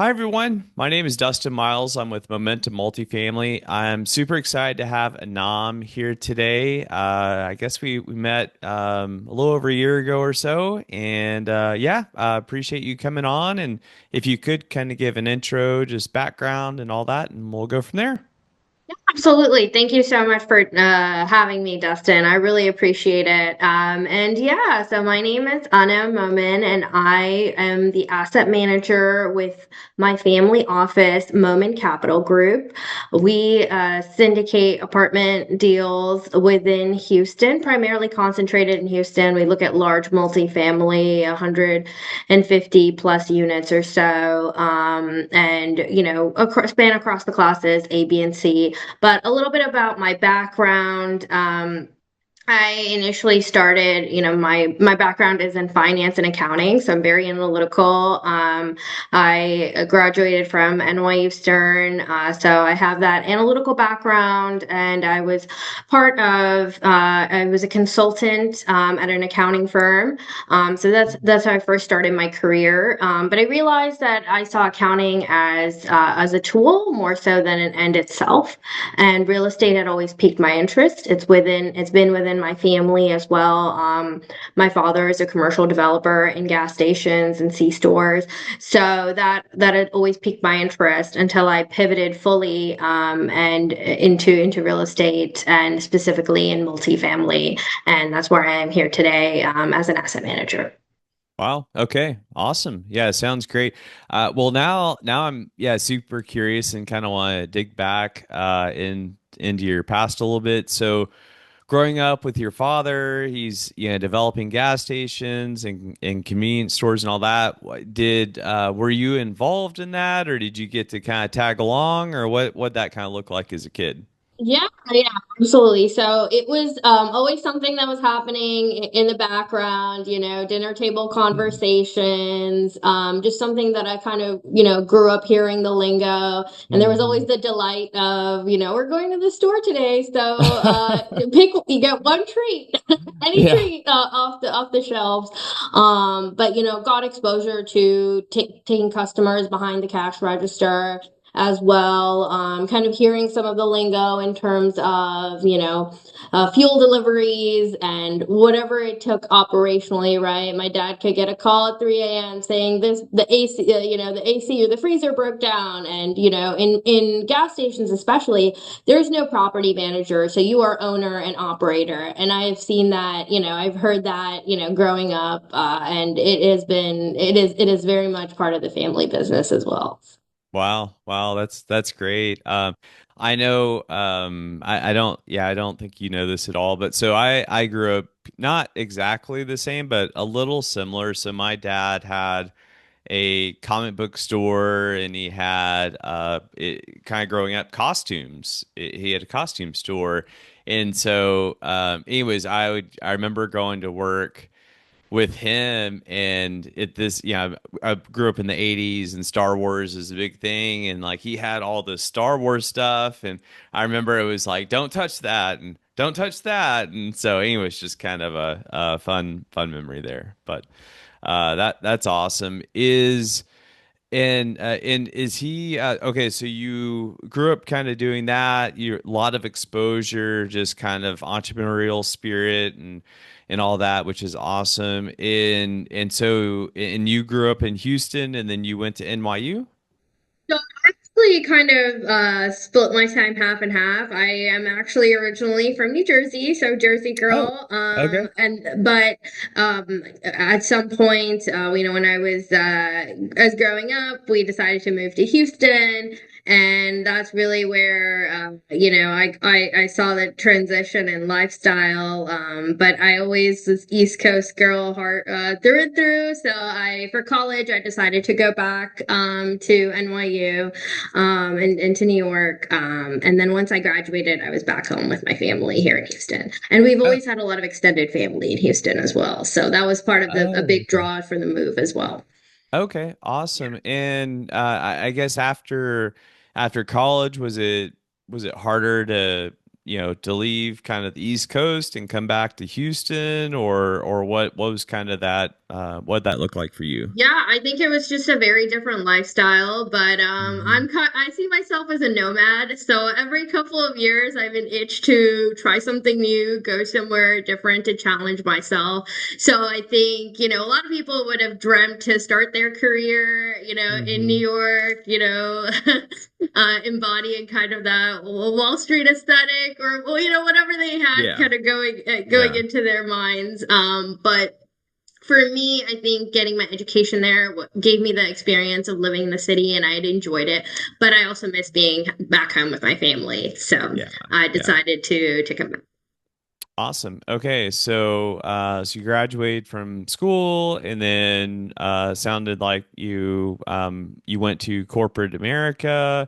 Hi, everyone. My name is Dustin Miles. I'm with Momentum Multifamily. I'm super excited to have Anam here today. I guess we met a little over a year ago or so. And yeah, appreciate you coming on. And if you could kind of give an intro, just background and all that, and we'll go from there. Absolutely. Thank you so much for having me, Dustin. I really appreciate it. And yeah, so my name is Anam Momin, and I am the asset manager with my family office, Momin Capital Group. We syndicate apartment deals within Houston, primarily concentrated in Houston. We look at large multifamily, 150 plus units or so, and span across the classes A, B, and C. But a little bit about my background. I initially started, my background is in finance and accounting, so I'm very analytical. I graduated from NYU Stern, so I have that analytical background, and I was a consultant at an accounting firm. So that's how I first started my career. But I realized that I saw accounting as a tool more so than an end itself, and real estate had always piqued my interest. It's been within my family as well. My father is a commercial developer in gas stations and C stores, so that had always piqued my interest until I pivoted fully and into real estate, and specifically in multifamily, and that's where I am here today as an asset manager. Wow. Okay. Awesome. Yeah, sounds great. Well, now I'm super curious and kind of want to dig back into your past a little bit. So, growing up with your father, he's developing gas stations and convenience stores and all that. Did were you involved in that, or did you get to kind of tag along, or what that kind of looked like as a kid? Yeah, absolutely. So it was always something that was happening in the background, dinner table conversations, just something that I kind of, grew up hearing the lingo. And there was always Mhm. the delight of, we're going to the store today. So you get one treat, any Yeah. treat off the shelves. But, got exposure to taking customers behind the cash register as well. Kind of hearing some of the lingo in terms of, fuel deliveries and whatever it took operationally, right? My dad could get a call at 3 a.m. saying the AC, the AC or the freezer broke down. And, in gas stations, especially, there's no property manager. So you are owner and operator. And I have seen that, I've heard that, growing up, and it is very much part of the family business as well. Wow, wow, that's great. I know, I don't, yeah, I don't think you know this at all, but so I grew up not exactly the same, but a little similar. So my dad had a comic book store, and he had kind of growing up costumes. He had a costume store, and so anyways, I remember going to work with him, and I grew up in the 80s, and Star Wars is a big thing, and like he had all the Star Wars stuff, and I remember it was like don't touch that and don't touch that. And so anyway, it's just kind of a fun memory there. But that's awesome. And is he okay? So you grew up kind of doing that. You a lot of exposure, just kind of entrepreneurial spirit and all that, which is awesome. And you grew up in Houston, and then you went to NYU. So I actually kind of split my time half and half. I am actually originally from New Jersey, so Jersey Oh, girl. okay. At some point, when I was growing up, we decided to move to Houston, and that's really where I saw the transition in lifestyle. But I always was East Coast girl heart through and through. So I for college I decided to go back to NYU, and to New York. And then once I graduated, I was back home with my family here in Houston. And we've Oh, always had a lot of extended family in Houston as well. So that was part of a oh, big okay. draw for the move as well. Okay, awesome. And I guess after college, was it harder to to leave kind of the East Coast and come back to Houston, or what was kind of that what that look like for you? Yeah, I think it was just a very different lifestyle, but Hmm. I see myself as a nomad. So every couple of years, I have an itch to try something new, go somewhere different to challenge myself. So I think, a lot of people would have dreamt to start their career, in New Hmm. York, embodying kind of that Wall Street aesthetic, or well, whatever they had Yeah. kind of going Yeah. into their minds. But for me, I think getting my education there gave me the experience of living in the city, and I had enjoyed it. But I also miss being back home with my family, so Yeah. I Yeah. decided to come back. Awesome. Okay, so you graduated from school, and then sounded like you went to corporate America,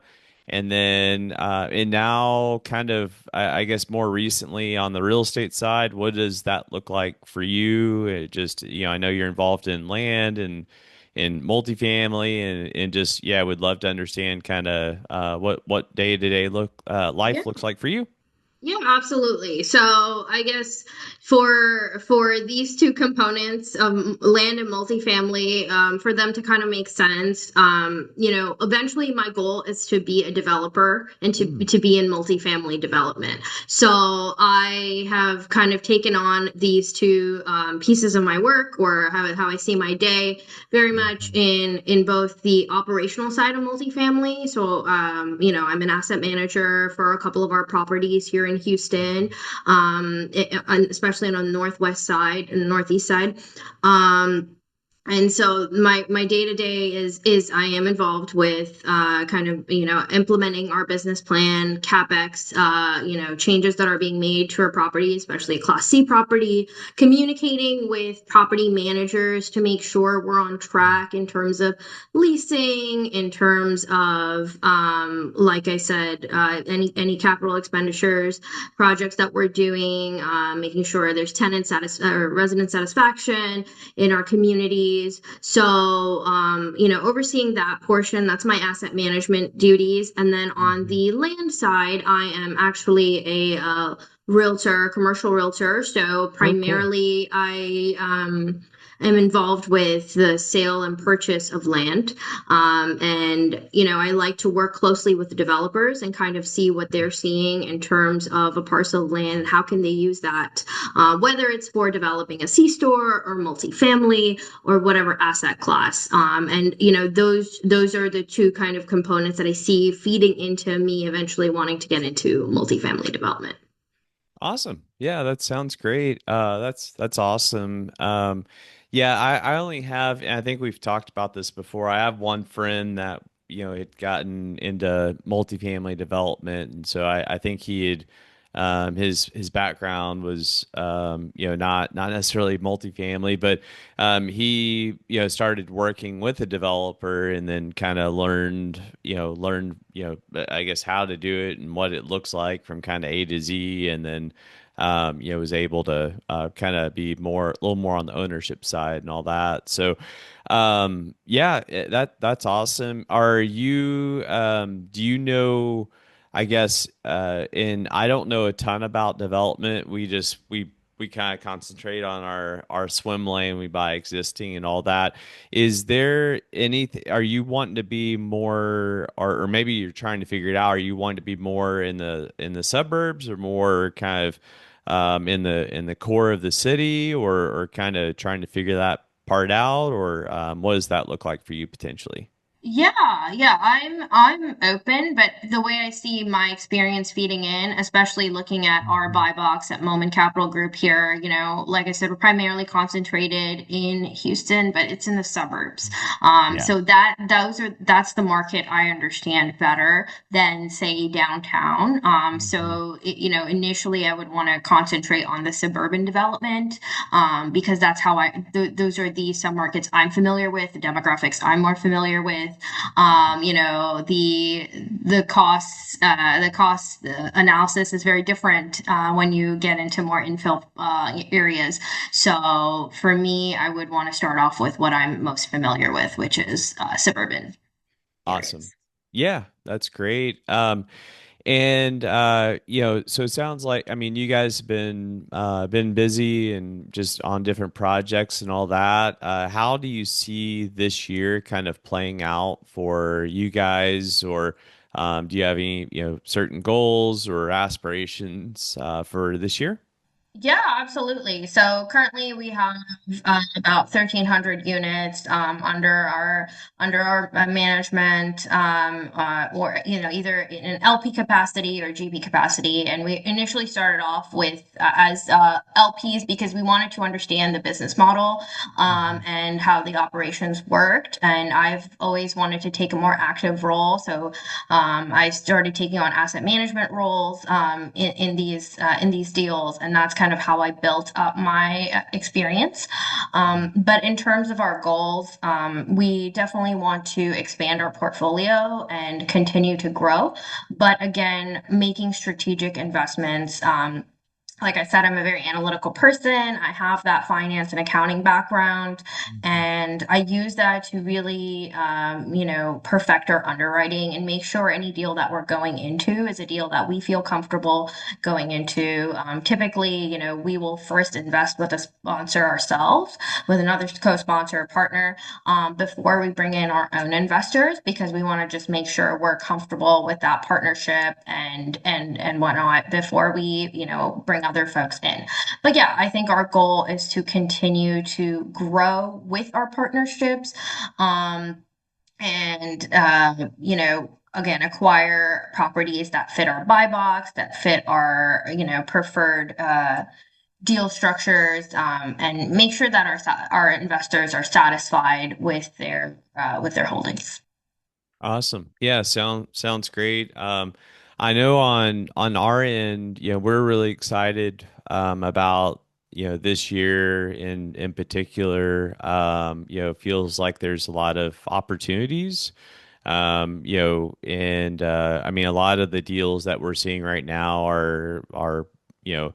and now kind of I guess more recently on the real estate side. What does that look like for you? It just I know you're involved in land and in multifamily, and just would love to understand kind of what day to day look Yeah. life looks like for you. Yeah, absolutely. So I guess for these two components, land and multifamily, for them to kind of make sense, eventually my goal is to be a developer and Mm. to be in multifamily development. So I have kind of taken on these two pieces of my work, or how I see my day, very much Mhm. in both the operational side of multifamily. So, I'm an asset manager for a couple of our properties here in Houston, especially on the northwest side and the northeast side. And so my day to day is I am involved with kind of implementing our business plan, capex, changes that are being made to our property, especially a Class C property, communicating with property managers to make sure we're on track in terms of leasing, in terms of like I said, any capital expenditures, projects that we're doing, making sure there's or resident satisfaction in our communities. So, overseeing that portion, that's my asset management duties. And then on Mhm. the land side, I am actually a realtor, commercial realtor. So Oh, cool. primarily, I am involved with the sale and purchase of land. And, I like to work closely with the developers and kind of see what they're seeing in terms of a parcel of land. How can they use that, whether it's for developing a C-store or multifamily or whatever asset class. And, those are the two kind of components that I see feeding into me eventually wanting to get into multifamily development. Awesome. Yeah, that sounds great. That's awesome. Yeah, I only have, and I think we've talked about this before. I have one friend that had gotten into multifamily development, and so I think he had his background was not necessarily multifamily, but he started working with a developer, and then kind of learned I guess how to do it and what it looks like from kind of A to Z, and then was able to kind of be a little more on the ownership side and all that. So, that's awesome. Do you know, I guess, and I don't know a ton about development. We kind of concentrate on our swim lane. We buy existing and all that. Is there anything? Are you wanting to be more, or maybe you're trying to figure it out? Are you wanting to be more in the suburbs, or more kind of in the core of the city, or kind of trying to figure that part out, or what does that look like for you potentially? Yeah, I'm open, but the way I see my experience feeding in, especially looking at our Mhm. buy box at Momin Capital Group here, like I said, we're primarily concentrated in Houston, but it's in the suburbs. Yeah. So that's the market I understand better than say downtown. Mhm. Initially I would want to concentrate on the suburban development, because that's how those are the submarkets I'm familiar with, the demographics I'm more familiar with. The cost analysis is very different when you get into more infill areas. So for me, I would want to start off with what I'm most familiar with, which is suburban Awesome. areas. Yeah, that's great. And so it sounds like, I mean, you guys have been busy and just on different projects and all that. How do you see this year kind of playing out for you guys, or do you have any, certain goals or aspirations for this year? Yeah, absolutely. So currently we have about 1,300 units under our management, or either in an LP capacity or GP capacity. And we initially started off with as LPs because we wanted to understand the business model Mhm. and how the operations worked. And I've always wanted to take a more active role, so I started taking on asset management roles in these deals, and that's kind of how I built up my experience. But in terms of our goals, we definitely want to expand our portfolio and continue to grow. But again, making strategic investments. Like I said, I'm a very analytical person. I have that finance and accounting background, Mhm. and I use that to really, perfect our underwriting and make sure any deal that we're going into is a deal that we feel comfortable going into. Typically, we will first invest with a sponsor ourselves, with another co-sponsor or partner, before we bring in our own investors, because we want to just make sure we're comfortable with that partnership and whatnot before we, bring other folks in. But yeah, I think our goal is to continue to grow with our partnerships, and again, acquire properties that fit our buy box, that fit our, preferred deal structures, and make sure that our investors are satisfied with their holdings. Awesome. Yeah, sounds great. I know on our end, we're really excited about this year in particular. Feels like there's a lot of opportunities. And I mean, a lot of the deals that we're seeing right now are you know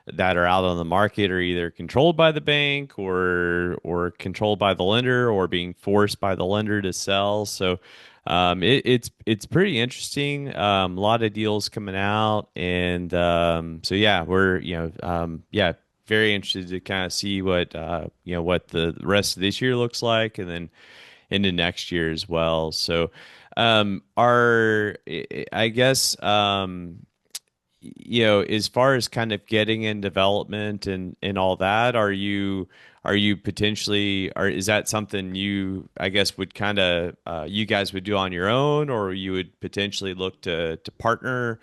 that are out on the market are either controlled by the bank or controlled by the lender or being forced by the lender to sell. So it's pretty interesting. A lot of deals coming out, and so yeah, we're yeah, very interested to kind of see what the rest of this year looks like, and then into next year as well. So our I guess as far as kind of getting in development and all that, are you potentially, or is that something you, I guess, would kind of you guys would do on your own, or you would potentially look to partner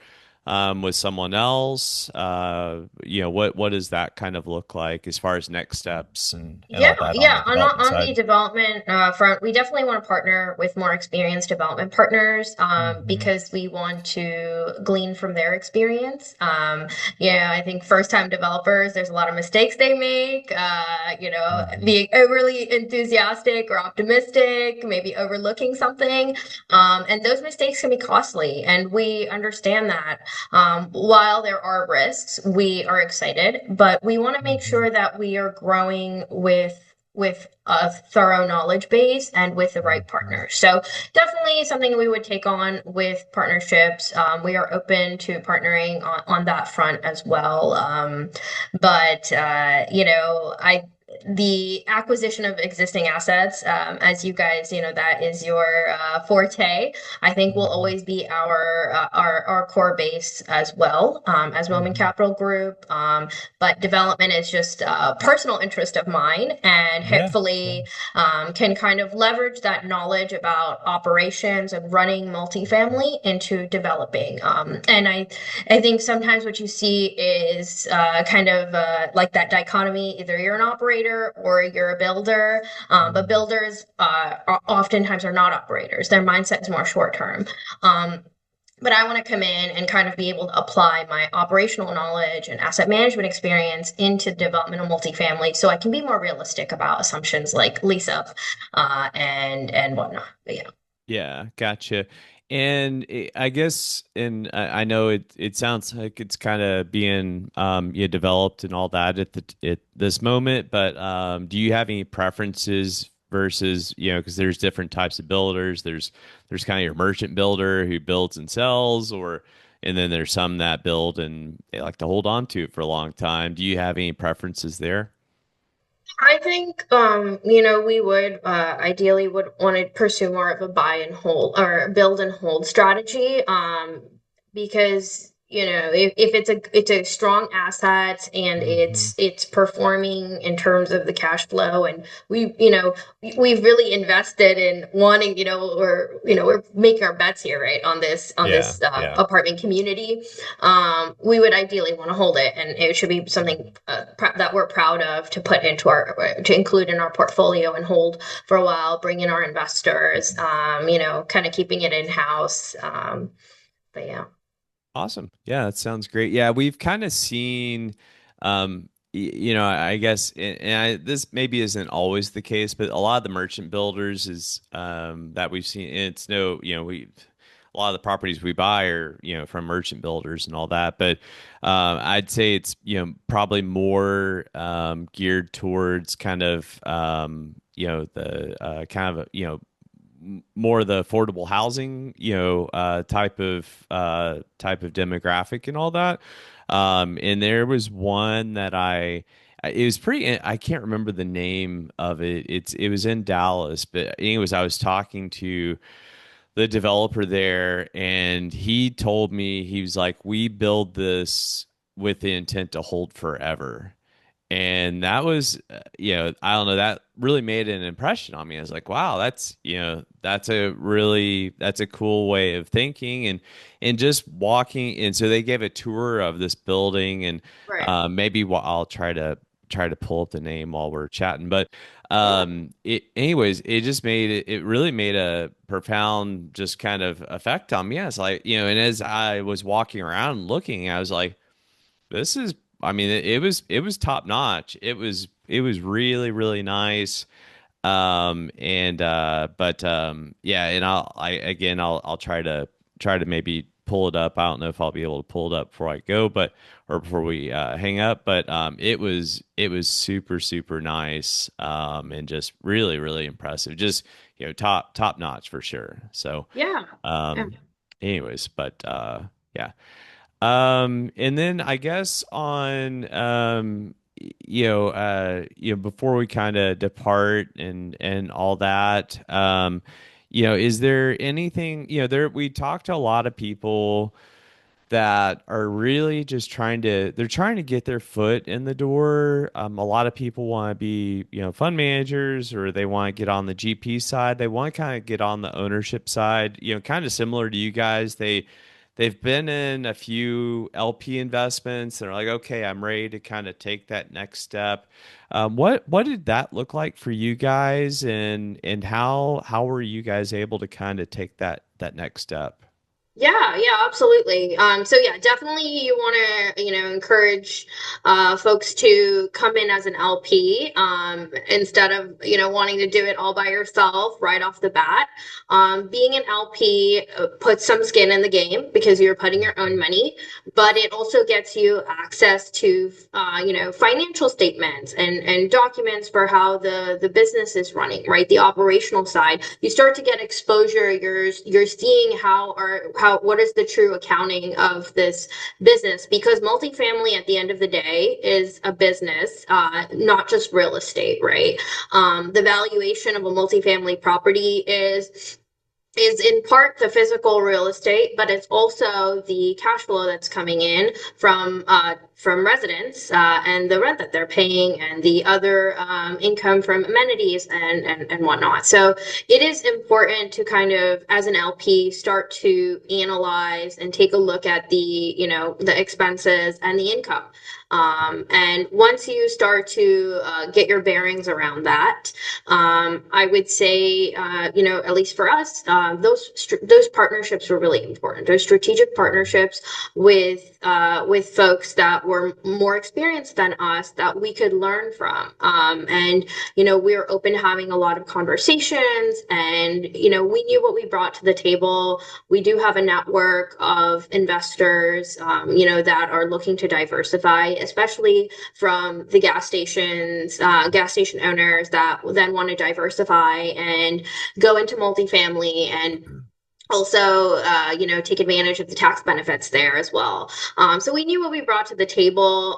with someone else? What does that kind of look like as far as next steps and Yeah, all that on the yeah. development On the side? development front, we definitely want to partner with more experienced development partners, Hmm. because we want to glean from their experience. I think first-time developers, there's a lot of mistakes they make. Hmm. Being overly enthusiastic or optimistic, maybe overlooking something, and those mistakes can be costly, and we understand that. While there are risks, we are excited, but we want to make Hmm. sure that we are growing with a thorough knowledge base and with the right Hmm. partners. So definitely something we would take on with partnerships. We are open to partnering on that front as well. But I the acquisition of existing assets, as you guys, that is your forte. I think will Hmm. always be our core base as well, as Roman Hmm. Capital Group. But development is just a personal interest of mine, and Yeah. Yeah. hopefully can kind of leverage that knowledge about operations and running multifamily into developing. And I think sometimes what you see is kind of like that dichotomy: either you're an operator or you're a builder. But Mhm. builders oftentimes are not operators. Their mindset is more short term. Um, but I want to come in and kind of be able to apply my operational knowledge and asset management experience into development of multifamily, so I can be more realistic about assumptions like lease up and whatnot. But yeah. Yeah, gotcha. And I guess, and I know it sounds like it's kind of being developed and all that at this moment, but do you have any preferences versus, because there's different types of builders. There's kind of your merchant builder who builds and sells, or and then there's some that build and they like to hold on to it for a long time. Do you have any preferences there? I think we would ideally would want to pursue more of a buy and hold or build and hold strategy. Because if it's a strong asset and Hmm. it's performing in terms of the cash flow, and we've really invested in wanting, we're making our bets here, right, on this Yeah, yeah. apartment community. We would ideally want to hold it, and it should be something that we're proud of to put into our to include in our portfolio and hold for a while, bring in our investors, kind of keeping it in house. But yeah. Awesome. Yeah, that sounds great. Yeah, we've kind of seen, I guess, this maybe isn't always the case, but a lot of the merchant builders is that we've seen. It's no, a lot of the properties we buy are, from merchant builders and all that. But I'd say it's, probably more geared towards kind of, the kind of, more the affordable housing, type of demographic and all that. And there was one that it was pretty, I can't remember the name of it. It was in Dallas, but anyways, I was talking to the developer there, and he told me, he was like, we build this with the intent to hold forever. And that was, I don't know, that really made an impression on me. I was like, wow, that's a cool way of thinking, and just walking. And so they gave a tour of this building, and Right. maybe I'll try to pull up the name while we're chatting. But Yeah. anyways, it just it really made a profound, just kind of effect on me. I was like, and as I was walking around looking, I was like, this is, I mean, it was top notch. It was really, really nice. And but yeah, and I'll try to maybe pull it up. I don't know if I'll be able to pull it up before I go, but or before we hang up. But it was super, super nice. And just really, really impressive. Just, top notch for sure. So Yeah. Yeah. um anyways, but yeah. And then I guess on before we kind of depart and all that, is there anything, there we talked to a lot of people that are really just they're trying to get their foot in the door. A lot of people want to be, fund managers, or they want to get on the GP side. They want to kind of get on the ownership side, kind of similar to you guys. They've been in a few LP investments and are like, okay, I'm ready to kind of take that next step. What did that look like for you guys, and how were you guys able to kind of take that next step? Yeah, yeah, absolutely. So yeah, definitely you want to, encourage folks to come in as an LP instead of, wanting to do it all by yourself right off the bat. Being an LP puts some skin in the game because you're putting your own money, but it also gets you access to, financial statements and documents for how the business is running, right? The operational side. You start to get exposure. You're seeing how what is the true accounting of this business, because multifamily at the end of the day is a business, not just real estate, right? The valuation of a multifamily property is in part the physical real estate, but it's also the cash flow that's coming in from residents, and the rent that they're paying, and the other income from amenities and whatnot. So it is important to kind of, as an LP, start to analyze and take a look at the expenses and the income. And once you start to get your bearings around that, I would say, at least for us, those partnerships were really important. Those strategic partnerships with folks that were more experienced than us that we could learn from. And we were open to having a lot of conversations, and we knew what we brought to the table. We do have a network of investors, that are looking to diversify, especially from the gas station owners that then want to diversify and go into multifamily and also, take advantage of the tax benefits there as well. So we knew what we brought to the table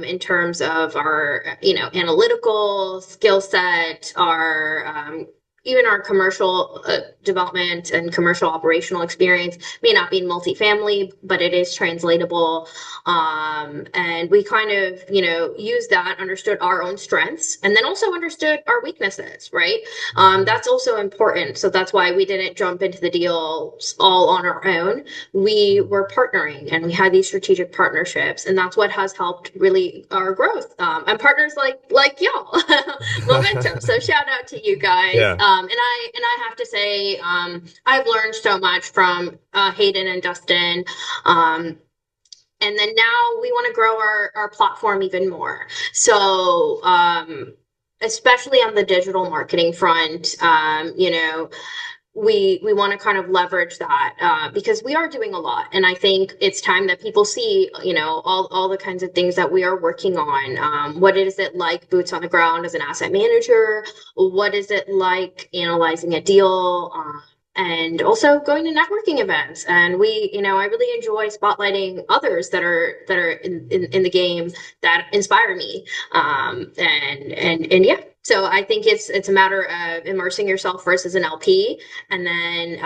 in terms of our, analytical skill set, our even our commercial development and commercial operational experience may not be in multifamily, but it is translatable. And we kind of, used that, understood our own strengths, and then also understood our weaknesses, right? That's also important. So that's why we didn't jump into the deal all on our own. We were partnering and we had these strategic partnerships, and that's what has helped really our growth. And partners like y'all, momentum. So shout out to you guys. Yeah. And I have to say, I've learned so much from Hayden and Dustin. Um, and then now we want to grow our platform even more. So, especially on the digital marketing front, we want to kind of leverage that because we are doing a lot, and I think it's time that people see, all the kinds of things that we are working on. What is it like boots on the ground as an asset manager? What is it like analyzing a deal? And also going to networking events. And I really enjoy spotlighting others that are in the game that inspire me. And yeah. So I think it's a matter of immersing yourself first as an LP, and then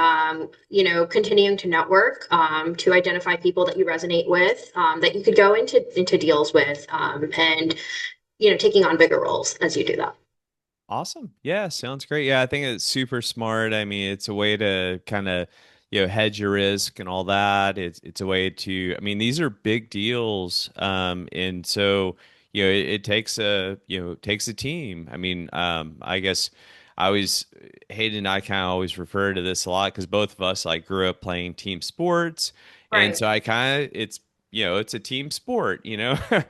continuing to network to identify people that you resonate with, that you could go into deals with, and taking on bigger roles as you do that. Awesome. Yeah, sounds great. Yeah, I think it's super smart. I mean, it's a way to kind of, hedge your risk and all that. It's a way to, I mean, these are big deals. And so, it takes takes a team. I mean, I guess I always Hayden and I kind of always refer to this a lot because both of us like grew up playing team sports. And Right. so I kind of it's it's a team sport, and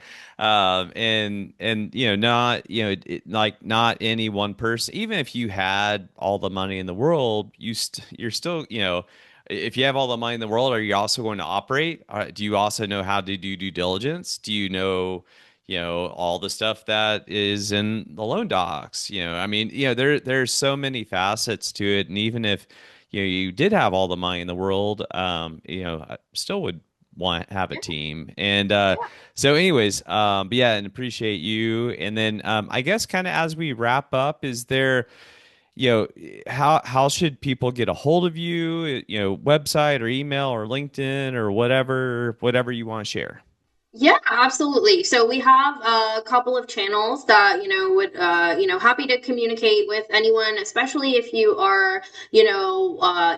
not like not any one person. Even if you had all the money in the world, you're still if you have all the money in the world, are you also going to operate? Do you also know how to do due diligence? Do you know all the stuff that is in the loan docs? I mean, there's so many facets to it, and even if you did have all the money in the world, I still would want have a Yeah. team. And Yeah. so anyways, but yeah, and appreciate you. And then I guess kind of as we wrap up, is there, how should people get a hold of you? Website or email or LinkedIn or whatever you want to share. Yeah, absolutely. So we have a couple of channels that, would, happy to communicate with anyone, especially if you are,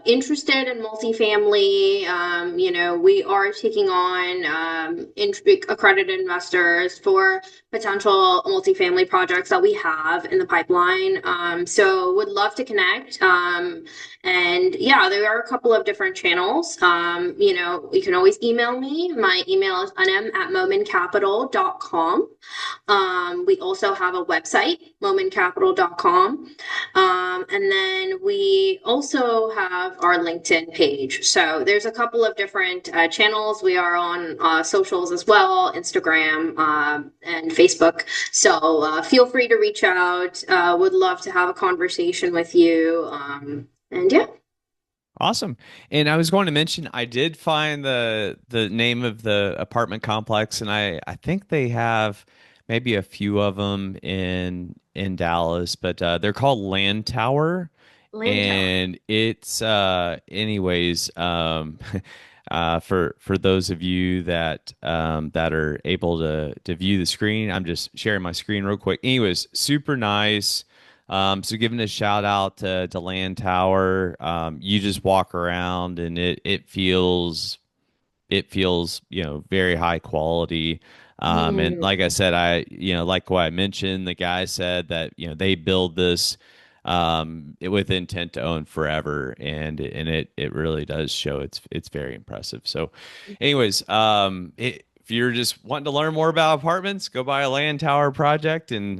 interested in multifamily. We are taking on accredited investors for potential multifamily projects that we have in the pipeline. So would love to connect. And yeah, there are a couple of different channels. You can always email me. My email is anam@momincapital.com. We also have a website, momincapital.com. And then we also have our LinkedIn page. So there's a couple of different channels. We are on socials as well, Instagram and Facebook. So feel free to reach out. Would love to have a conversation with you. And yeah. Awesome. And I was going to mention I did find the name of the apartment complex, and I think they have maybe a few of them in Dallas, but they're called Land Tower, Land Tower. and it's anyways for those of you that are able to view the screen, I'm just sharing my screen real quick. Anyways, super nice. So giving a shout out to Land Tower. You just walk around and it feels very high quality. And like I Mm, said, like what I mentioned, the guy said that they build this with intent to own forever, and it really does show. It's very impressive. So anyways, if you're just wanting to learn more about apartments, go buy a Land Tower project, and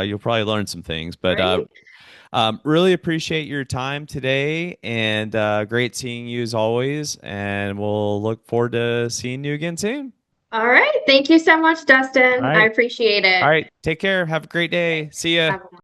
you'll probably learn some things. But right. really appreciate your time today, and great seeing you as always. And we'll look forward to seeing you again soon. All right. Thank you so much, All Dustin. I right. appreciate All it. right. Take care. Have a great day. See ya. Have a